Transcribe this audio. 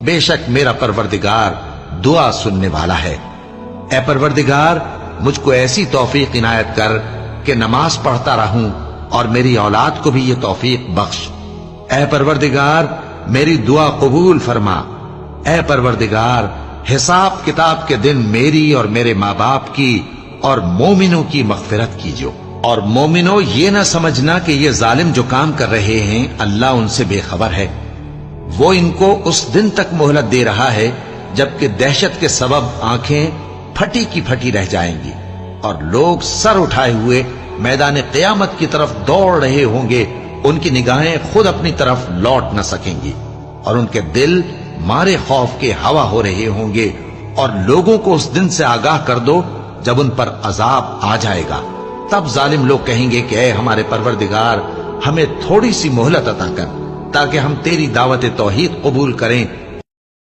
بے شک میرا پروردگار دعا سننے والا ہے۔ اے پروردگار مجھ کو ایسی توفیق عنایت کر کہ نماز پڑھتا رہوں اور میری اولاد کو بھی یہ توفیق بخش۔ اے پروردگار میری دعا قبول فرما۔ اے پروردگار حساب کتاب کے دن میری اور میرے ماں باپ کی اور مومنوں کی مغفرت کیجو۔ اور مومنوں یہ نہ سمجھنا کہ یہ ظالم جو کام کر رہے ہیں اللہ ان سے بے خبر ہے، وہ ان کو اس دن تک مہلت دے رہا ہے جبکہ دہشت کے سبب آنکھیں پھٹی کی پھٹی رہ جائیں گی اور لوگ سر اٹھائے ہوئے میدان قیامت کی طرف دوڑ رہے ہوں گے، ان کی نگاہیں خود اپنی طرف لوٹ نہ سکیں گی اور ان کے دل مارے خوف کے ہوا ہو رہے ہوں گے۔ اور لوگوں کو اس دن سے آگاہ کر دو جب ان پر عذاب آ جائے گا، تب ظالم لوگ کہیں گے کہ اے ہمارے پروردگار ہمیں تھوڑی سی مہلت عطا کر تاکہ ہم تیری دعوت توحید قبول کریں